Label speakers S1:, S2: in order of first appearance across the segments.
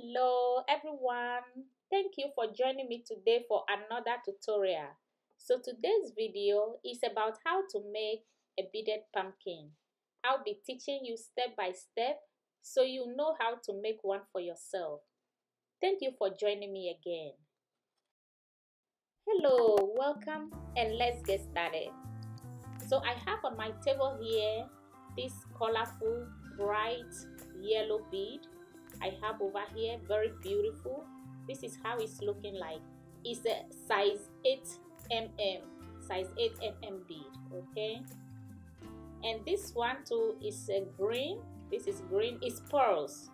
S1: Hello everyone, thank you for joining me today for another tutorial. So today's video is about how to make a beaded pumpkin. I'll be teaching you step by step so you know how to make one for yourself. Thank you for joining me again. Hello, welcome, and let's get started. So I have on my table here this colorful bright yellow bead. I have over here, very beautiful. This is how it's looking like. It's a size 8 mm bead, okay? And this one too is a green. This is green. It's pearls,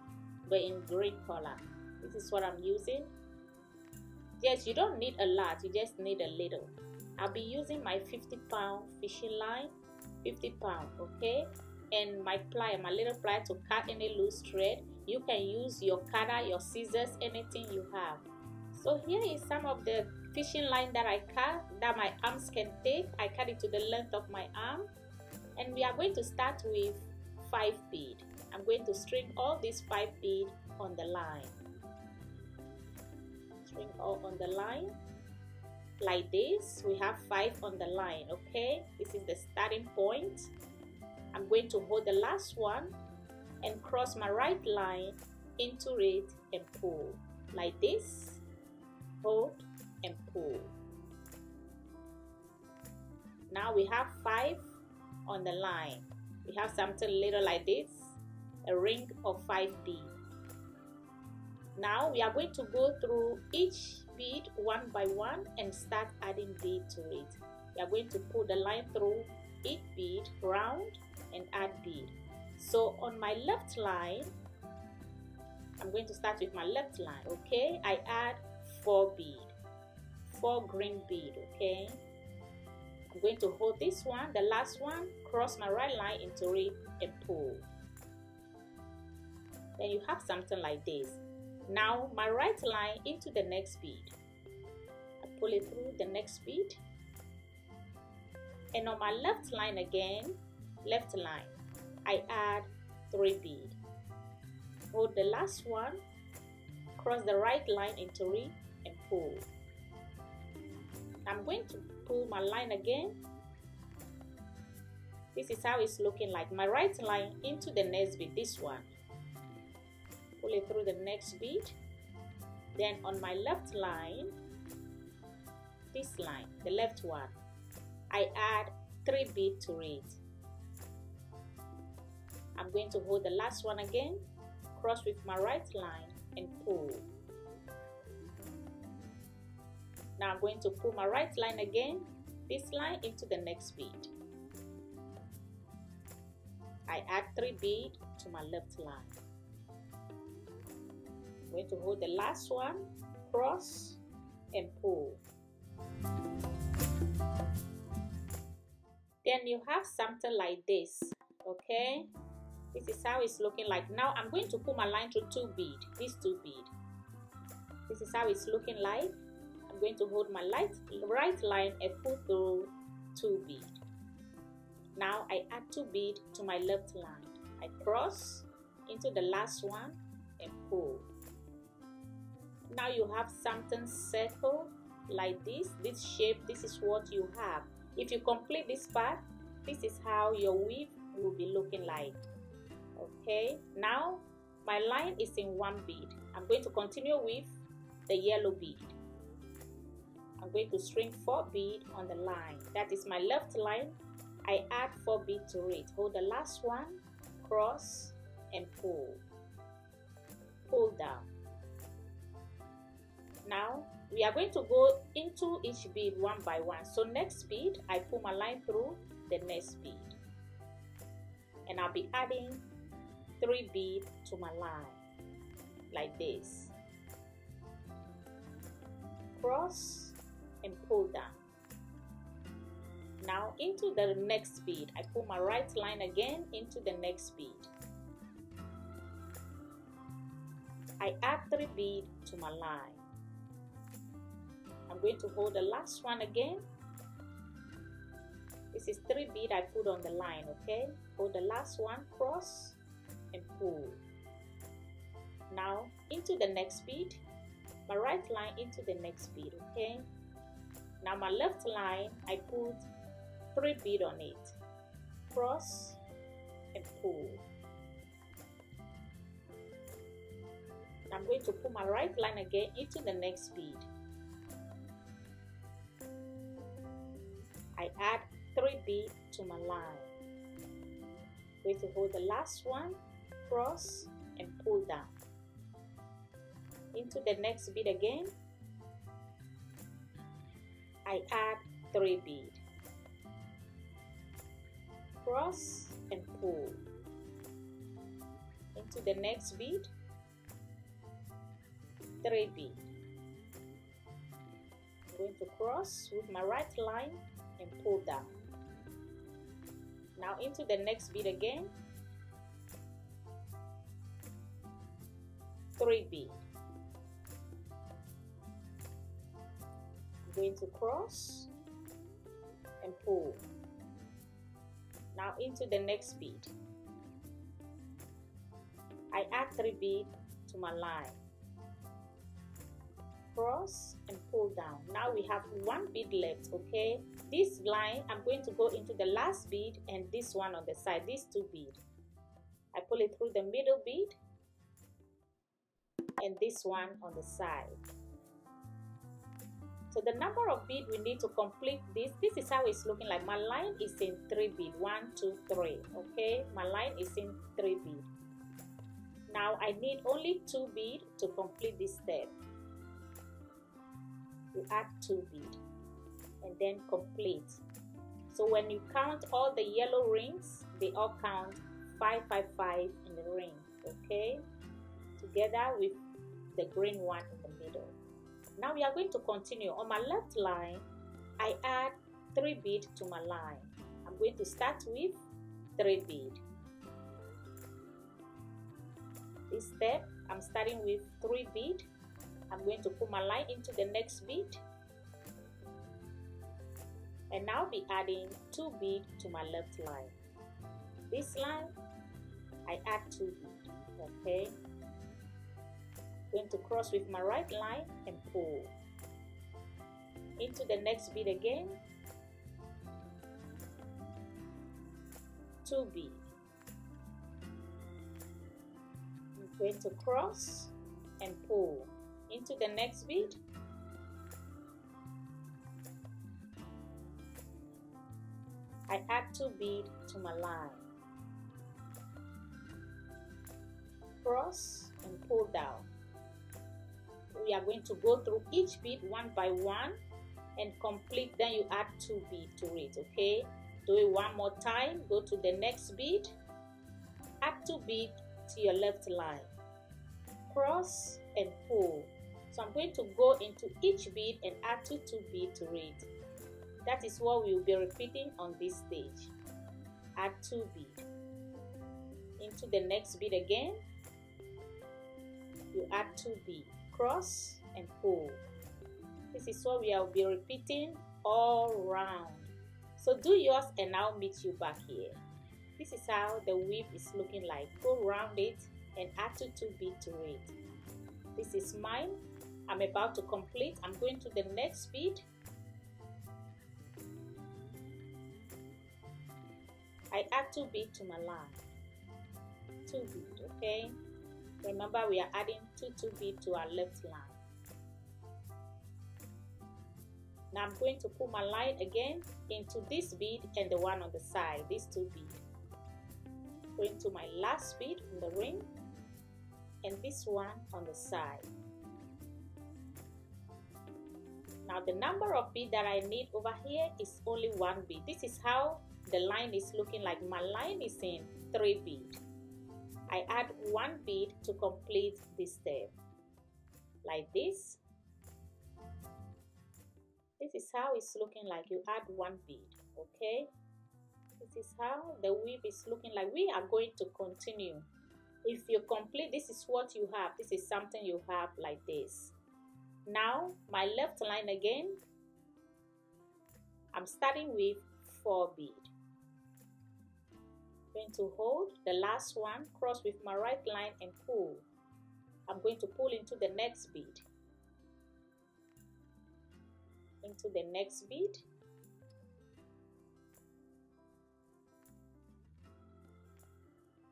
S1: but in green color. This is what I'm using. Yes, you don't need a lot. You just need a little. I'll be using my 50-pound fishing line, 50 pound, okay? And my plier, my little plier to cut any loose thread. You can use your cutter, your scissors, anything you have. So here is some of the fishing line that I cut, that my arms can take. I cut it to the length of my arm. And we are going to start with 5 beads. I'm going to string all these 5 beads on the line. String all on the line. Like this, we have 5 on the line, okay? This is the starting point. I'm going to hold the last one and cross my right line into it and pull. Like this, hold and pull. Now we have 5 on the line. We have something little like this, a ring of 5 beads. Now we are going to go through each bead one by one and start adding bead to it. We are going to pull the line through each bead round and add bead. So on my left line, I'm going to start with my left line, okay? I add 4 bead, 4 green bead, okay? I'm going to hold this one, the last one, cross my right line into it and pull. Then you have something like this. Now my right line into the next bead. I pull it through the next bead. And on my left line again, left line, I add 3 bead. Hold the last one, cross the right line into it and pull. I'm going to pull my line again. This is how it's looking like. My right line into the next bead, this one. Pull it through the next bead. Then on my left line, this line, the left one, I add 3 bead to it. I'm going to hold the last one again, cross with my right line and pull. Now I'm going to pull my right line again, this line into the next bead. I add 3 bead to my left line. I'm going to hold the last one, cross and pull. Then you have something like this, okay? This is how it's looking like. Now I'm going to pull my line through 2 bead, these 2 bead. This is how it's looking like. I'm going to hold my right line and pull through 2 bead. Now I add 2 bead to my left line. I cross into the last one and pull. Now you have something circle like this shape. This is what you have. If you complete this part, this is how your weave will be looking like. Okay, now my line is in 1 bead. I'm going to continue with the yellow bead. I'm going to string 4 bead on the line. That is my left line. I add 4 bead to it. Hold the last one, cross and pull. Pull down. Now we are going to go into each bead one by one. So next bead, I pull my line through the next bead. And I'll be adding 3 bead to my line, like this. Cross and pull down. Now into the next bead, I pull my right line again into the next bead. I add 3 bead to my line. I'm going to hold the last one again. This is 3 bead I put on the line, okay? Hold the last one, cross and pull. Now into the next bead, my right line into the next bead. Okay, now my left line, I put 3 beads on it, cross and pull. I'm going to put my right line again into the next bead. I add 3 beads to my line. I'm going to hold the last one, cross and pull down. Into the next bead again, I add 3 beads. Cross and pull. Into the next bead, 3 beads. I'm going to cross with my right line and pull down. Now into the next bead again, 3 beads. I'm going to cross and pull. Now into the next bead, I add 3 beads to my line, cross and pull down. Now we have 1 bead left. Okay, this line I'm going to go into the last bead and this one on the side, these 2 beads. I pull it through the middle bead and this one on the side. So the number of beads we need to complete this is how it's looking like. My line is in 3 beads, 1, 2, 3. Okay, my line is in 3 beads. Now I need only 2 beads to complete this step. You add 2 beads and then complete. So when you count all the yellow rings, they all count 5, 5, 5 in the ring. Okay, together with the green one in the middle. Now we are going to continue. On my left line, I add 3 beads to my line. I'm going to start with 3 beads. This step, I'm starting with 3 beads. I'm going to put my line into the next bead and now be adding 2 beads to my left line. This line, I add 2 beads. Okay, going to cross with my right line and pull into the next bead again, 2 beads. I'm going to cross and pull into the next bead, I add 2 beads to my line, cross and pull down. We are going to go through each bead one by one and complete, then you add 2 beads to it. Okay, do it one more time. Go to the next bead, add 2 beads to your left line, cross and pull. So I'm going to go into each bead and add 2 beads to it. That is what we will be repeating on this stage. Add 2 beads into the next bead again. You add 2 beads, cross and pull. This is what we will be repeating all round. So do yours and I'll meet you back here. This is how the weave is looking like. Go round it and add 2 beads to it. This is mine. I'm about to complete. I'm going to the next bead. I add 2 beads to my line. 2 beads, okay? Remember, we are adding 2 beads to our left line. Now I'm going to put my line again into this bead and the one on the side, these 2 beads. Going to my last bead in the ring and this one on the side. Now the number of beads that I need over here is only 1 bead. This is how the line is looking like. My line is in 3 beads. I add 1 bead to complete this step. Like this. This is how it's looking like. You add 1 bead, okay? This is how the weave is looking like. We are going to continue. If you complete, this is what you have. This is something you have like this. Now, my left line again. I'm starting with 4 beads. Going to hold the last one, cross with my right line and pull. I'm going to pull into the next bead. Into the next bead.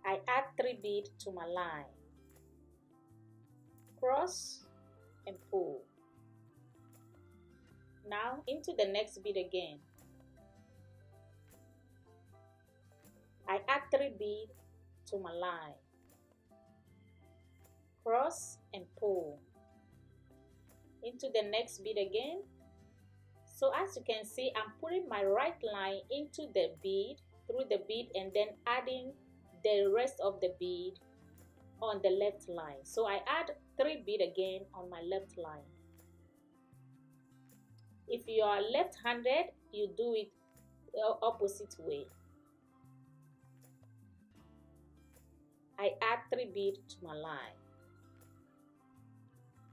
S1: I add 3 beads to my line. Cross and pull. Now into the next bead again. I add 3 beads to my line. Cross and pull. Into the next bead again. So as you can see, I'm putting my right line into the bead, through the bead, and then adding the rest of the bead on the left line. So I add 3 beads again on my left line. If you are left-handed, you do it the opposite way. I add 3 beads to my line.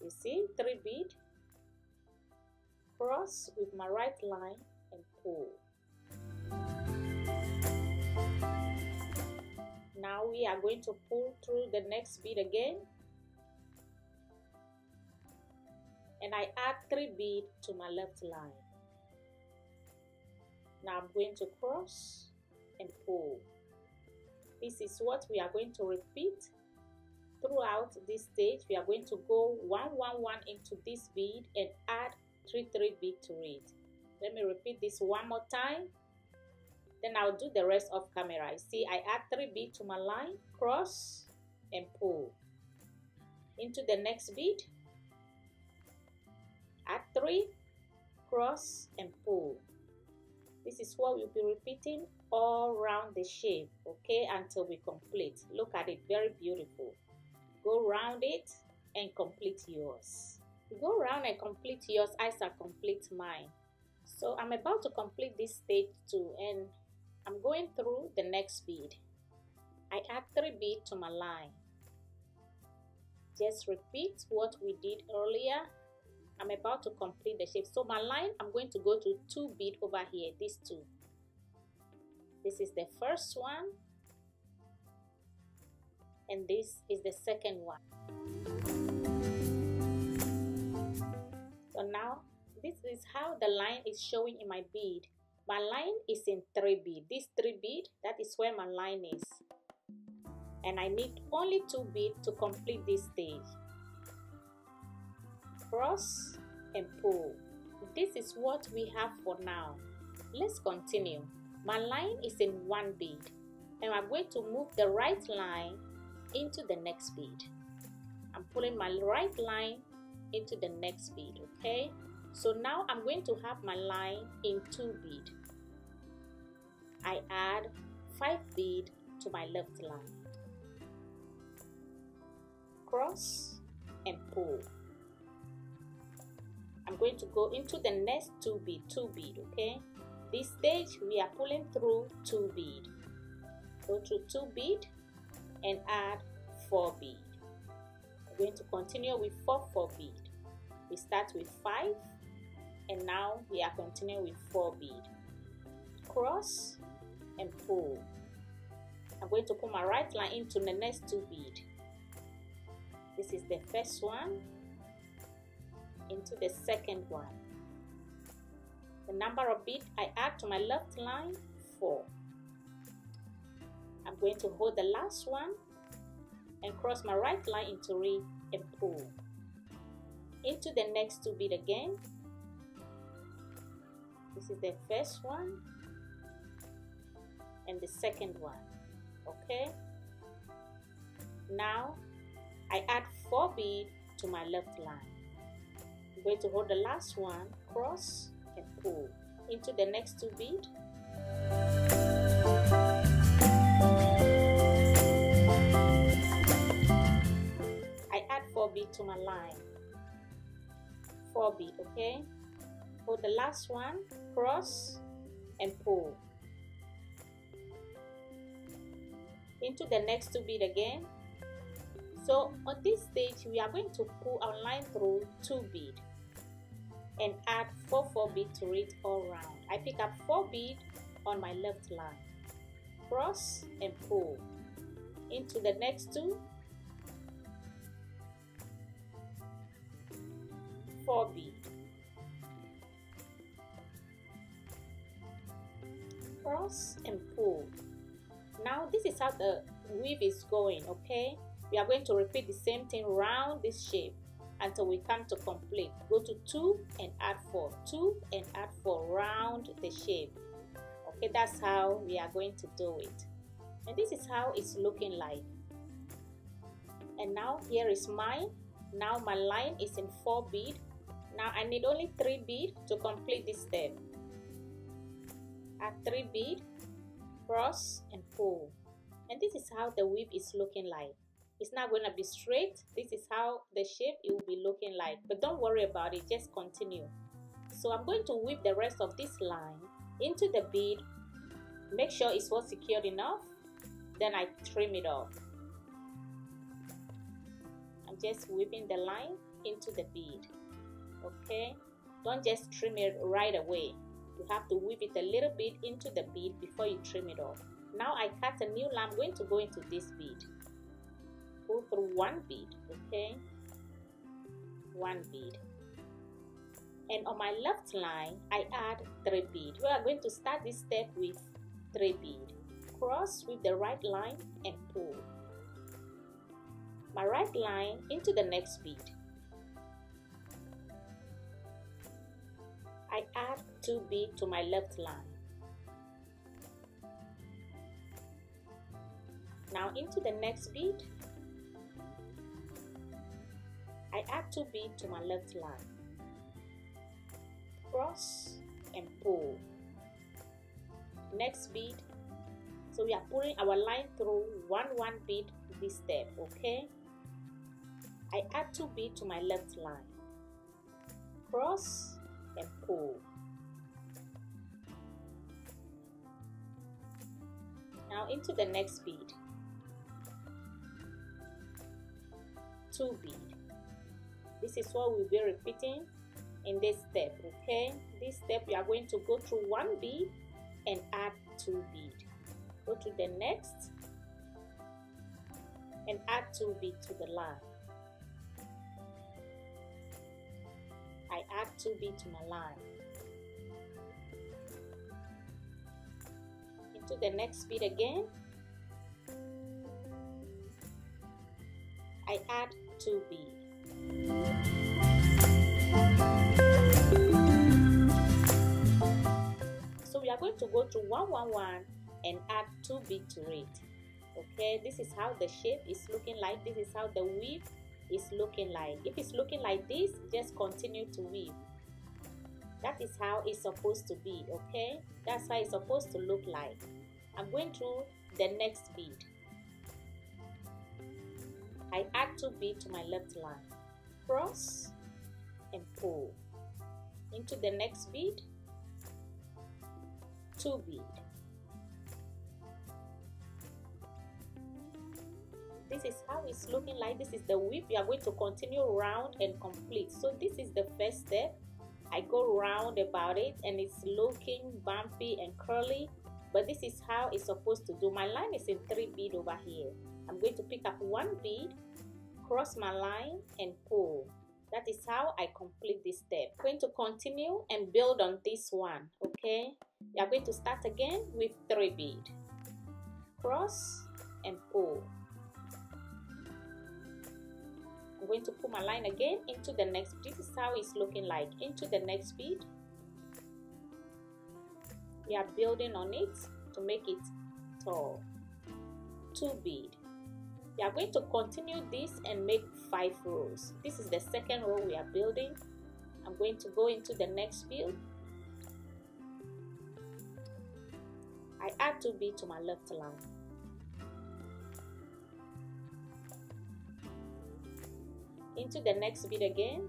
S1: You see, 3 beads. Cross with my right line and pull. Now we are going to pull through the next bead again. And I add 3 beads to my left line. Now I'm going to cross and pull. This is what we are going to repeat throughout this stage. We are going to go 1 1 1 into this bead and add 3 3 beads to it. Let me repeat this one more time. Then I'll do the rest off camera. You see, I add 3 beads to my line, cross and pull. Into the next bead, add 3, cross and pull. This is what we'll be repeating all around the shape, okay, until we complete. Look at it, very beautiful. Go around it and complete yours. Go around and complete yours as I complete mine. So I'm about to complete this stage too, and I'm going through the next bead. I add 3 beads to my line. Just repeat what we did earlier. I'm about to complete the shape. So my line, I'm going to go to 2 beads over here, these 2. This is the first one, and this is the second one. So now, this is how the line is showing in my bead. My line is in 3 beads. This 3 beads, that is where my line is. And I need only 2 beads to complete this stage. Cross and pull. This is what we have for now. Let's continue. My line is in 1 bead, and I'm going to move the right line into the next bead. I'm pulling my right line into the next bead, okay? So now I'm going to have my line in 2 beads. I add 5 beads to my left line. Cross and pull. I'm going to go into the next 2 beads, okay? This stage we are pulling through 2 beads. Go through 2 beads and add 4 beads. We're going to continue with 4 beads. We start with 5, and now we are continuing with 4 beads. Cross and pull. I'm going to put my right line into the next 2 beads. This is the first one, into the second one. The number of beads I add to my left line, 4. I'm going to hold the last one and cross my right line into it and pull. Into the next 2 beads again. This is the first one and the second one, okay? Now I add 4 beads to my left line. I'm going to hold the last one, cross and pull into the next 2 beads. I add 4 beads to my line. 4 beads, okay? Hold the last one, cross and pull into the next 2 beads again. So on this stage we are going to pull our line through 2 beads and add 4 beads to it all round. I pick up 4 beads on my left line, cross and pull into the next 2, 4 bead, cross and pull. Now this is how the weave is going. Okay, we are going to repeat the same thing round this shape until we come to complete. Go to 2 and add 4, 2 and add 4, round the shape. Okay, that's how we are going to do it. And this is how it's looking like. And now here is mine. Now my line is in 4 bead. Now I need only 3 bead to complete this step. Add 3 bead, cross and pull. And this is how the weave is looking like. It's not going to be straight. This is how the shape it will be looking like. But don't worry about it, just continue. So I'm going to weave the rest of this line into the bead. Make sure it's well secured enough. Then I trim it off. I'm just weaving the line into the bead. Okay, don't just trim it right away. You have to weave it a little bit into the bead before you trim it off. Now I cut a new line. I'm going to go into this bead. Pull through 1 bead. Okay, 1 bead. And on my left line, I add 3 bead. We are going to start this step with 3 bead. Cross with the right line and pull. My right line into the next bead. I add 2 bead to my left line. Now into the next bead, I add 2 bead to my left line. Cross and pull. Next bead. So we are pulling our line through 1 bead this step. Okay, I add 2 bead to my left line. Cross and pull. Now into the next bead. 2 bead. This is what we'll be repeating in this step. Okay, this step we are going to go through 1 bead and add 2 bead. Go to the next and add 2 bead to the line. I add 2 bead to my line. Into the next bead again. I add 2 bead. So we are going to go through 1 and add 2 bead to it. Okay, this is how the shape is looking like. This is how the weave is looking like. If it's looking like this, just continue to weave. That is how it's supposed to be. Okay, that's how it's supposed to look like. I'm going through the next bead. I add 2 bead to my left line. Cross and pull. Into the next bead. 2 bead. This is how it's looking like. This is the weave. We are going to continue round and complete. So this is the first step. I go round about it and it's looking bumpy and curly, but this is how it's supposed to do. My line is in 3 bead over here. I'm going to pick up 1 bead, cross my line and pull. That is how I complete this step. I'm going to continue and build on this one. Okay, we are going to start again with 3 bead, cross and pull. I'm going to pull my line again into the next. This is how it's looking like. Into the next bead. We are building on it to make it tall. 2 bead. We are going to continue this and make 5 rows. This is the second row we are building. I'm going to go into the next bead. I add 2 bead to my left line. Into the next bead again.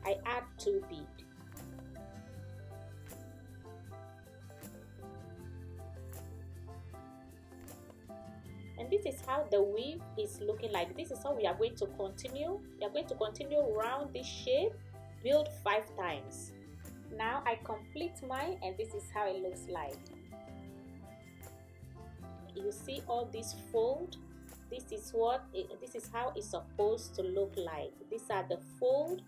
S1: I add 2 bead. And this is how the weave is looking like. This is how we are going to continue. We are going to continue around this shape, build 5 times. Now I complete mine and this is how it looks like. You see all this fold this is how it's supposed to look like. These are the fold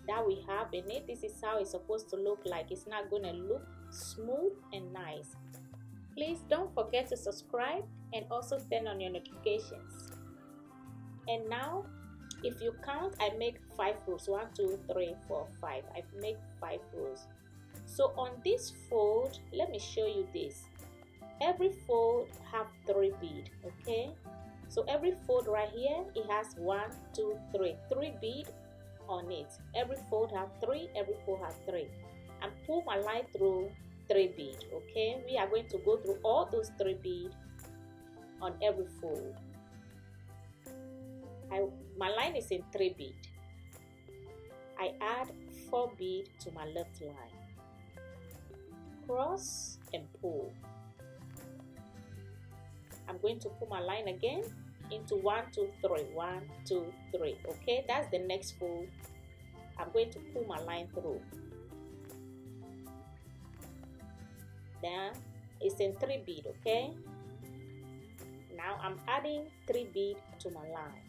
S1: that we have in it. This is how it's supposed to look like. It's not going to look smooth and nice. Please don't forget to subscribe and also turn on your notifications. And now, if you count, I make 5 rows. 1, 2, 3, 4, 5. I make 5 rows. So on this fold, let me show you this. Every fold have 3 beads, okay? So every fold right here, it has 1, 2, 3 beads on it. Every fold have 3, every fold have 3. And pull my line through 3 beads, okay? We are going to go through all those 3 beads on every fold. My line is in 3 beads. I add 4 beads to my left line. Cross and pull. I'm going to pull my line again into 1, 2, 3. 1, 2, 3. Okay, that's the next fold. I'm going to pull my line through. Then it's in 3 beads. Okay. Now I'm adding 3 beads to my line.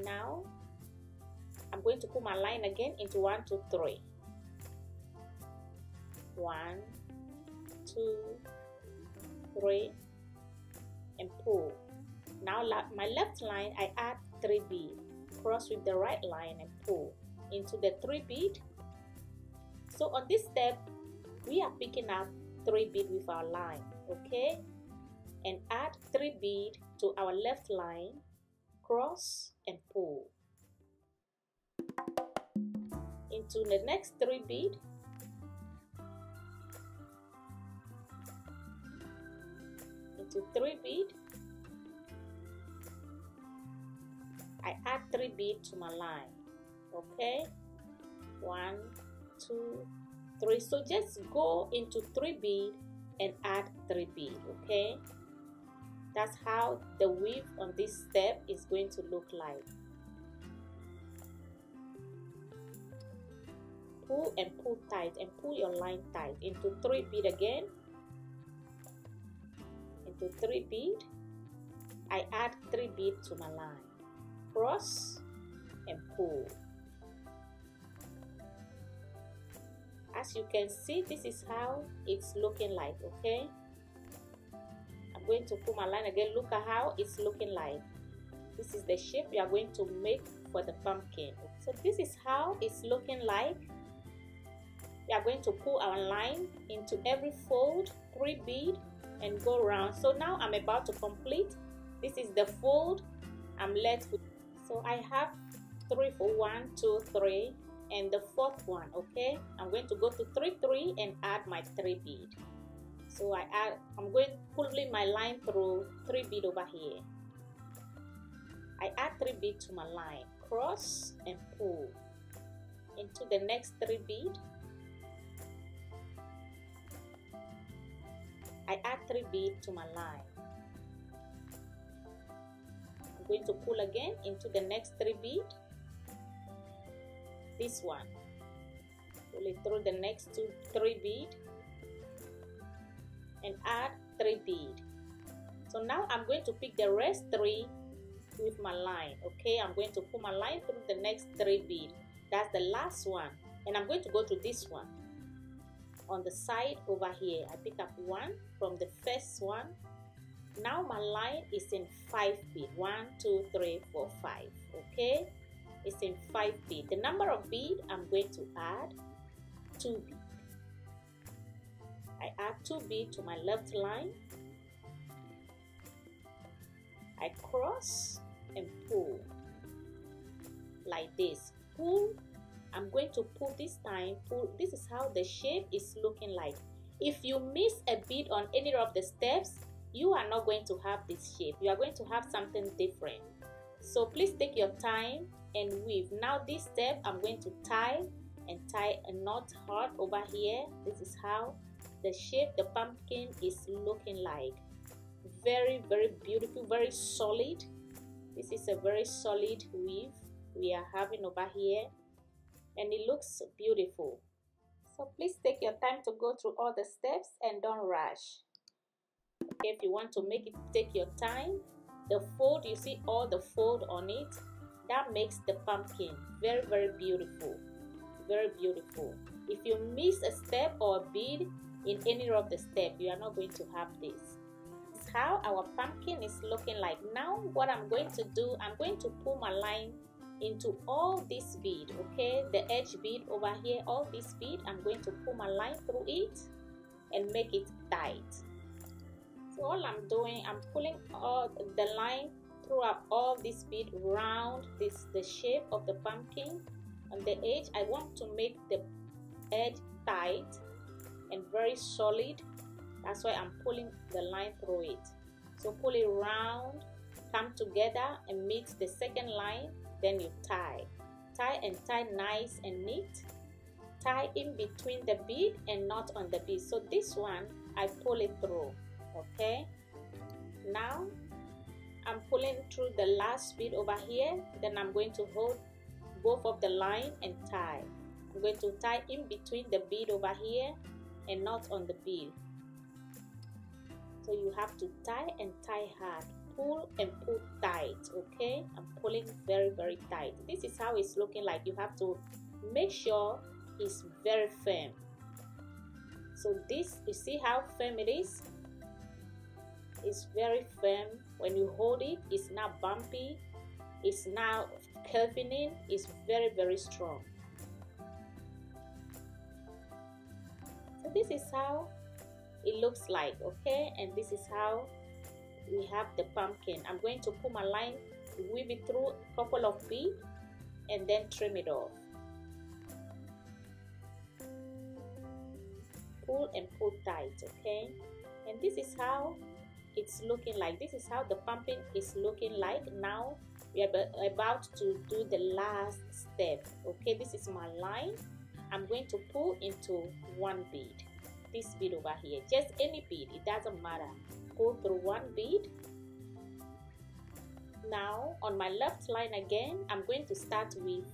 S1: Now I'm going to put my line again into 1, 2, 3. 1, 2, 3, and pull. Now my left line, I add 3 beads. Cross with the right line and pull into the 3 beads. So on this step, we are picking up 3 beads with our line, okay? And add 3 beads to our left line, cross and pull. Into the next 3 beads. Into 3 beads. I add 3 beads to my line, okay? 1, 2, 3. So just go into 3 beads and add 3 beads, okay? That's how the weave on this step is going to look like. Pull and pull tight and pull your line tight into 3 beads again. Into 3 beads. I add 3 beads to my line. Cross and pull. As you can see, this is how it's looking like, okay? I'm going to pull my line again. Look at how it's looking like. This is the shape we are going to make for the pumpkin. So this is how it's looking like. We are going to pull our line into every fold, 3 beads, and go around. So now I'm about to complete. This is the fold I'm left with. So I have 3 for 1, 2, 3, and the 4th one, okay? I'm going to go to 3, 3 and add my 3 beads. So I'm going pulling my line through 3 beads over here. I add 3 beads to my line, cross and pull into the next 3 beads. I add 3 beads to my line. I'm going to pull again into the next 3 beads. This one, pull it through the next 3 beads and add 3 beads. So now I'm going to pick the rest 3 with my line, okay? I'm going to pull my line through the next 3 beads. That's the last one, and I'm going to go to this one on the side over here. I pick up 1 from the first one. Now my line is in 5 beads. 1, 2, 3, 4, 5, okay? It's in 5 beads. The number of beads I'm going to add 2 beads. I add 2 beads to my left line. I cross and pull like this. Pull. I'm going to pull this time. Pull. This is how the shape is looking like. If you miss a bead on any of the steps, you are not going to have this shape. You are going to have something different. So please take your time and weave. Now this step, I'm going to tie a knot hard over here. This is how the shape, the pumpkin is looking like. Very, very beautiful, very solid. This is a very solid weave we are having over here, and it looks beautiful. So please take your time to go through all the steps and don't rush. Okay, if you want to make it take your time, the fold, you see all the fold on it, that makes the pumpkin very, very beautiful. Very beautiful. If you miss a step or a bead in any of the steps, you are not going to have this. This is how our pumpkin is looking like. Now what I'm going to do, I'm going to pull my line into all this bead, okay, the edge bead over here, all this bead, I'm going to pull my line through it and make it tight. So all I'm doing, I'm pulling all the line throughout all this bead around the shape of the pumpkin. On the edge, I want to make the edge tight and very solid. That's why I'm pulling the line through it. So pull it around, come together and meet the second line, then you tie and tie nice and neat. Tie in between the bead and not on the bead. So this one, I pull it through, okay. Now I'm pulling through the last bead over here, then I'm going to hold both of the line and tie. I'm going to tie in between the bead over here and not on the bead. So you have to tie and tie hard, pull and pull tight, okay. I'm pulling very, very tight. This is how it's looking like. You have to make sure it's very firm. So this, you see how firm it is? It's very firm. When you hold it, it's not bumpy, it's now curving in, it's very, very strong. So this is how it looks like, okay, and this is how we have the pumpkin. I'm going to pull my line, weave it through a couple of beads and then trim it off. Pull and pull tight, okay, and this is how it's looking like. This is how the pumpkin is looking like. Now we are about to do the last step, okay. This is my line. I'm going to pull into one bead, this bead over here, just any bead, it doesn't matter. Pull through one bead. Now on my left line again, I'm going to start with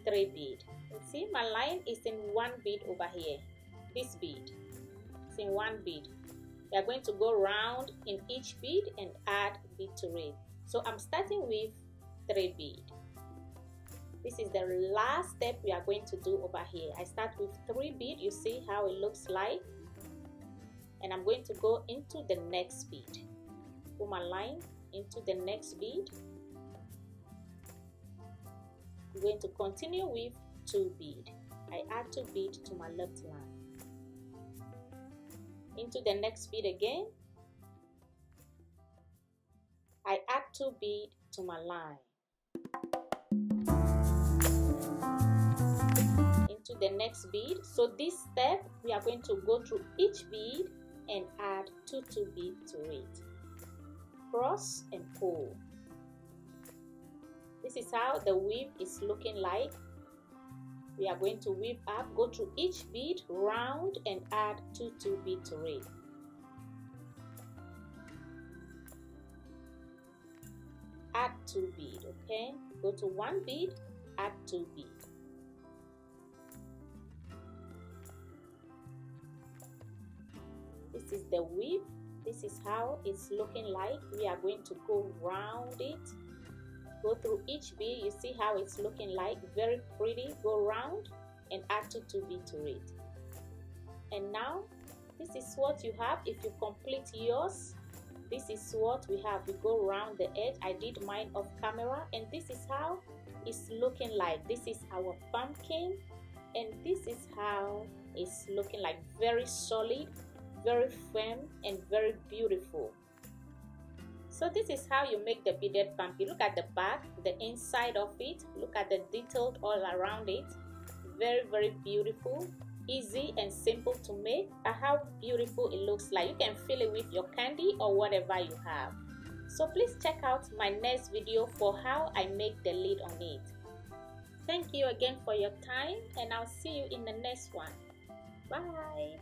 S1: 3 beads. You see my line is in one bead over here. This bead is in one bead. We are going to go round in each bead and add bead to it. So I'm starting with 3 beads. This is the last step we are going to do over here. I start with 3 beads. You see how it looks like, and I'm going to go into the next bead. Pull my line into the next bead. I'm going to continue with 2 beads. I add 2 beads to my left line. Into the next bead again. I add 2 beads to my line. Into the next bead. So this step we are going to go through each bead and add 2 beads to it. Cross and pull. This is how the weave is looking like. We are going to weave up, go through each bead round and add 2 beads to it. Add 2 beads, okay? Go to 1 bead, add 2 beads. This is the weave. This is how it's looking like. We are going to go round it. Go through each bead. You see how it's looking like. Very pretty. Go round and add 2 beads to it. And now this is what you have. If you complete yours, this is what we have. We go around the edge. I did mine off camera, and this is how it's looking like. This is our pumpkin, and this is how it's looking like. Very solid, very firm, and very beautiful. So this is how you make the beaded pumpkin. Look at the back, the inside of it. Look at the detail all around it. Very, very beautiful. Easy and simple to make. How beautiful it looks like. You can fill it with your candy or whatever you have. So please check out my next video for how I make the lid on it. Thank you again for your time, and I'll see you in the next one. Bye.